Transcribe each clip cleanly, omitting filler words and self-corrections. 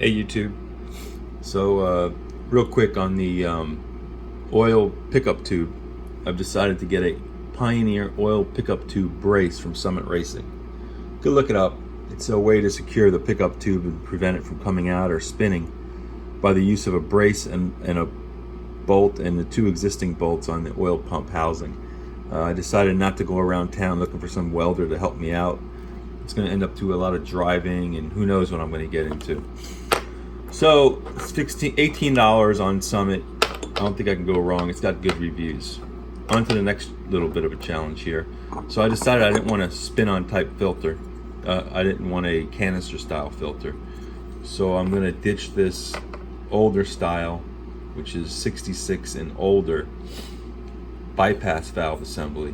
Hey YouTube. So real quick on the oil pickup tube, I've decided to get a Pioneer oil pickup tube brace from Summit Racing. Go look it up. It's a way to secure the pickup tube and prevent it from coming out or spinning by the use of a brace and a bolt and the two existing bolts on the oil pump housing. I decided not to go around town looking for some welder to help me out. It's going to end up to a lot of driving, and who knows what I'm going to get into. So it's $18 on Summit. I don't think I can go wrong. It's got good reviews. On to the next little bit of a challenge here. So I decided I didn't want a spin-on type filter. I didn't want a canister style filter. So I'm going to ditch this older style, which is 66 and older, bypass valve assembly,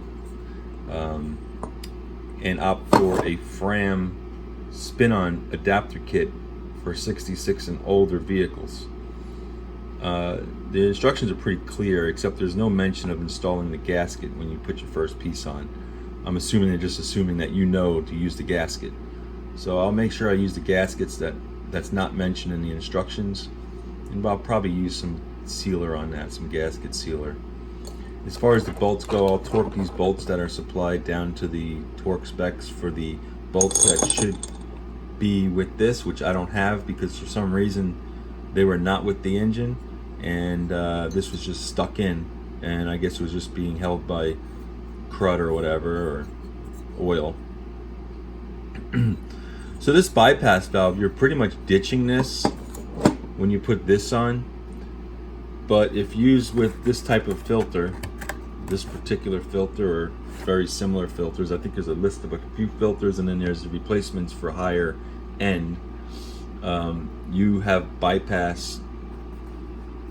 and opt for a Fram spin-on adapter kit for 66 and older vehicles. The instructions are pretty clear, except there's no mention of installing the gasket when you put your first piece on. I'm assuming they're just assuming that you know to use the gasket. So I'll make sure I use the gaskets that's not mentioned in the instructions, and I'll probably use some sealer on that, some gasket sealer. As far as the bolts go, I'll torque these bolts that are supplied down to the torque specs for the bolts that should be with this, which I don't have because for some reason they were not with the engine, and this was just stuck in, and I guess it was just being held by crud or whatever, or oil. So this bypass valve, you're pretty much ditching this when you put this on, but if used with this type of filter, this particular filter or very similar filters, I think there's a list of a few filters, and then there's the replacements for higher end. You have bypass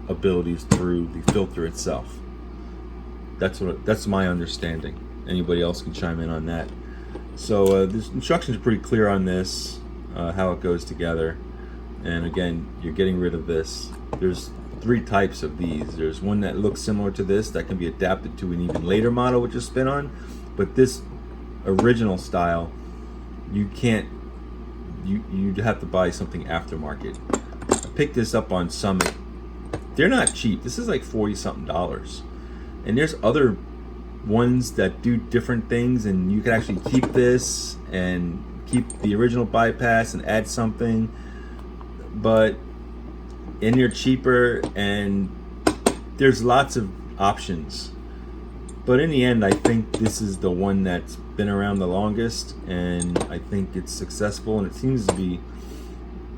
abilities through the filter itself. That's my understanding. Anybody else can chime in on that. So the instructions are pretty clear on this, how it goes together. And again, you're getting rid of this. There's three types of these. There's one that looks similar to this that can be adapted to an even later model with a spin-on, but this original style, you can't. You have to buy something aftermarket. I picked this up on Summit. They're not cheap. This is like $40-something, and there's other ones that do different things, and you can actually keep this and keep the original bypass and add something, but they're cheaper, and there's lots of options. But in the end, I think this is the one that's been around the longest, and I think it's successful, and it seems to be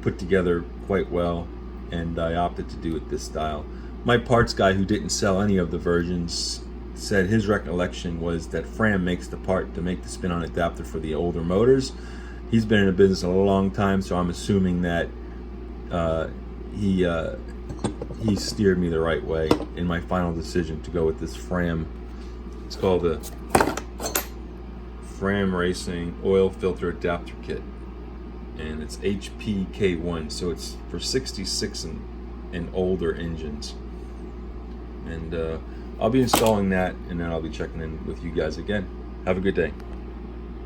put together quite well, and I opted to do it this style. My parts guy, who didn't sell any of the versions, said his recollection was that Fram makes the part to make the spin-on adapter for the older motors. He's been in the business a long time, so I'm assuming that he steered me the right way in my final decision to go with this Fram. It's called the Fram Racing Oil Filter Adapter Kit, and it's HPK1, so it's for 66 and older engines. And I'll be installing that, and then I'll be checking in with you guys again. Have a good day.